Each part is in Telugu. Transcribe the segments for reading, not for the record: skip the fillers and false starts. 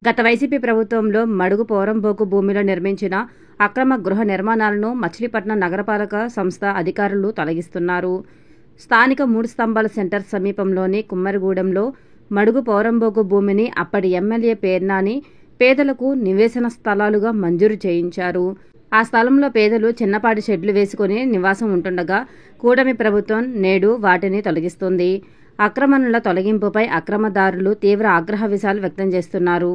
గత వైసీపీ ప్రభుత్వంలో మడుగు పోరంబోకు భూమిలో నిర్మించిన అక్రమ గృహ నిర్మాణాలను మచిలీపట్నం నగరపాలక సంస్థ అధికారులు తొలగిస్తున్నారు. స్థానిక 3 స్తంభాల సెంటర్ సమీపంలోని కుమ్మరిగూడెంలో మడుగు పోరంబోకు భూమిని అప్పటి ఎమ్మెల్యే పేర్నాని పేదలకు నివేశన స్థలాలుగా మంజూరు చేయించారు. ఆ స్థలంలో పేదలు చిన్నపాటి షెడ్లు వేసుకుని నివాసం ఉంటుండగా కూటమి ప్రభుత్వం నేడు వాటిని తొలగిస్తుంది. ఆక్రమణల తొలగింపుపై అక్రమదారులు తీవ్ర ఆగ్రహ విషయాలు వ్యక్తం చేస్తున్నారు.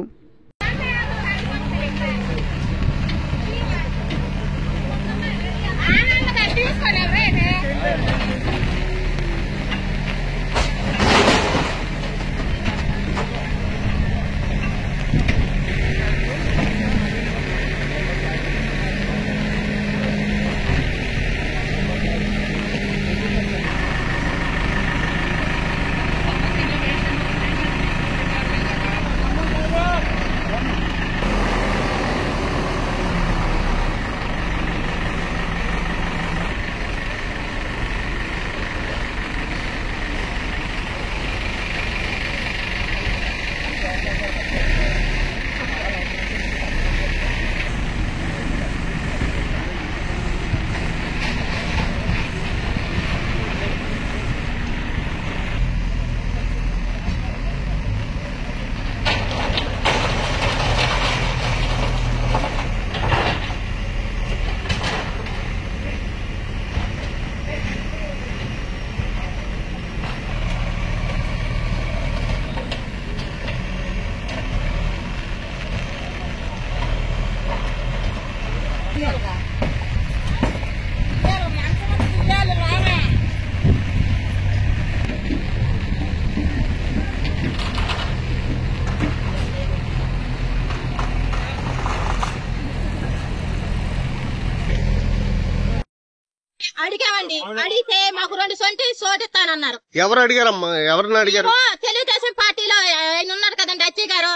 అడిగామండి. అడిగితే మాకు 2 సొంటి సోటిస్తానన్నారు. ఎవరు అడిగారమ్మా? ఎవరిని అడిగారు? తెలుగుదేశం పార్టీలో ఆయన ఉన్నారు కదండి అచ్చయ్య గారు.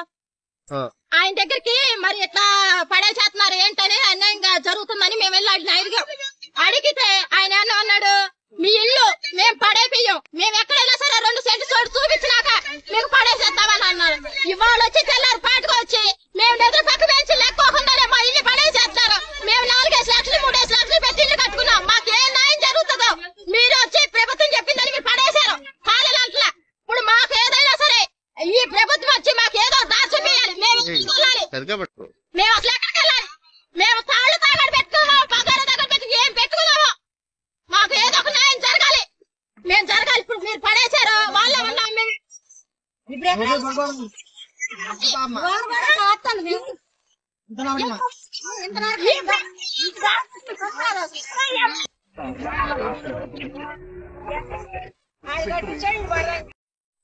ఆయన దగ్గరికి మరి ఇట్లా పడేసేస్తున్నారు ఏంటని అన్యాయంగా జరుగుతుందని మేము వెళ్ళి అడిగితే ఆయన అన్నాడు, మీ ఇల్లు మేము పడేపియ్యం, మేము ఎక్కడైనా సరే 2 సెంటు చోటు చూపించినాక మీకు పడేసేస్తామని అన్నారు. ఇవాళ వచ్చి తెల్లారు పాటుకు వచ్చి మేము నిద్ర పక్క పెంచి లెక్కోకుండానే మా ఇల్లు పడేసేస్తారు. మేము 4 లక్షలు 3 లక్షలు పెట్టి ఇల్లు కట్టుకున్నాం. మాకు ఏ న్యాయం జరుగుతుందో మీరు వచ్చి ప్రభుత్వం చెప్పిందని మీరు పడేశారు కాలేదంట్లా. ఇప్పుడు మాకు ఏదైనా సరే ఈ ప్రభుత్వం వచ్చి మాకు ఏదో దాచిపోయాలి. మేము అసలు ఎక్కడికి వెళ్ళాలి? మేము తాళ్ళు తాగడ పెట్టుకున్నాము, పగార దగ్గర పెట్టి ఏం పెట్టుకున్నాము. మాకు ఏదో ఒక న్యాయం జరగాలి. మేము జరగాలి. ఇప్పుడు మీరు పడేశారు వాళ్ళే ఉన్నాం. మేము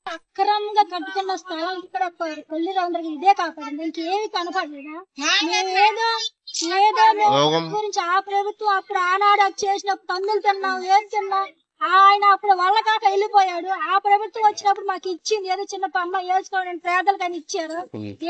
అక్రమంగా కట్టుకున్న స్థలం ఇక్కడ కొల్లిరందరికి ఇదే కాపాడు. ఇంకేమి కనపడలేదా? ఏదో గురించి ఆ ప్రభుత్వం అప్పుడు ఆనాడు చేసినప్పుడు తమ్ములు తిన్నాం, ఏం తిన్నాం. ఆయన అప్పుడు వాళ్ళ కాక వెళ్ళిపోయాడు. ఆ ప్రభుత్వం వచ్చినప్పుడు మాకు ఇచ్చింది ఏదో చిన్న పమ్మ వేసుకోవడానికి పేదలకని ఇచ్చారు.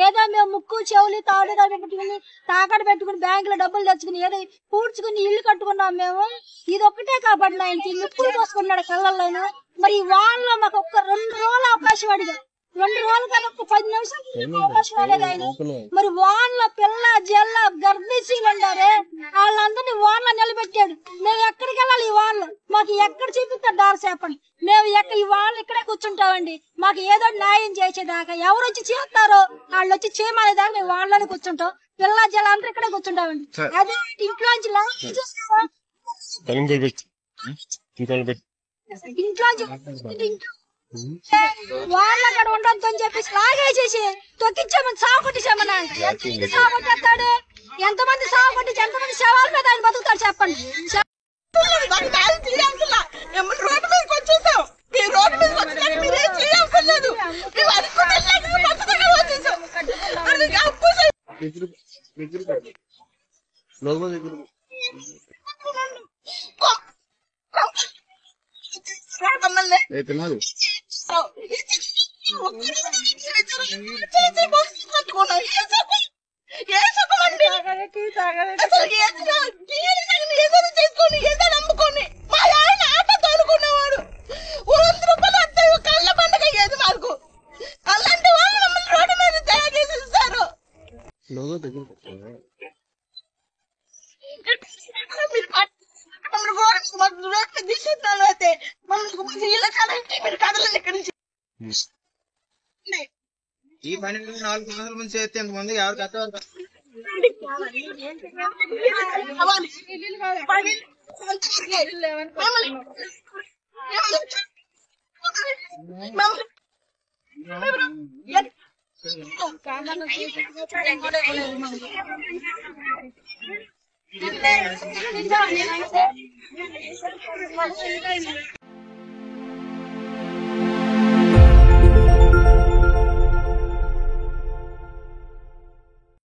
ఏదో మేము ముక్కు చెవులు తాడు పెట్టుకుని తాకట్టు పెట్టుకుని బ్యాంకులో డబ్బులు తెచ్చుకుని ఏదో పూడ్చుకుని ఇల్లు కట్టుకున్నాం. మేము ఇది ఒక్కటే కాపాడు. ఆయనకి ముక్కులు పోసుకున్నాడు కళ్ళల్లోనూ. మరి వాళ్ళలో మాకు ఒక్క 2 రోజులు అవకాశం అడిగారు. 2 రోజుల కన్నా ఒక 10 నిమిషాలు అవకాశం అడిగేది ఆయన. మరి వాళ్ళ పిల్ల జల్ల గర్భిణీలు ఉండారే వాళ్ళందరినీ వాళ్ళ నిలబెట్టాడు. మేము ఎక్కడికి వెళ్ళాలి? ఈ వాళ్ళు మాకు ఎక్కడ చూపిస్తారు దారి చెప్పండి. మేము ఈ వాళ్ళు ఇక్కడే కూర్చుంటామండి. మాకు ఏదో న్యాయం చేసేదాకా ఎవరు వచ్చి చేస్తారో వాళ్ళు వచ్చి చేయమనేదాకా మేము వాళ్ళని కూర్చుంటాం. పిల్ల జల్ల అందరూ ఇక్కడే కూర్చుంటామండి. అదే ఇంట్లోంచి వాళ్ళ అక్కడ ఉండొద్దు అని చెప్పేసి లాగేసేసి తొక్కించామని సాగు కొట్టించామన్నా. సాగు కొట్టేస్తాడు. ఎంతమంది సాగు కొట్టించి ఎంతమంది శవాల మీద ఆయన బతుకుతాడు చెప్పండి. కళ్ళ పండుగ ఏది మాకు అలాంటి వాళ్ళు మమ్మల్ని రోడ్డు మీద తయారు చేసి ఇస్తారు. తీసుకుంటాను అయితే మమ్మల్ని ఇలా కదంటే మీరు కదలండి ఇక్కడి నుంచి. ఈ పని 4 సంవత్సరాల నుంచి చేస్తే ఎంతమంది ఎవరు కట్టవారు మమ్మల్ని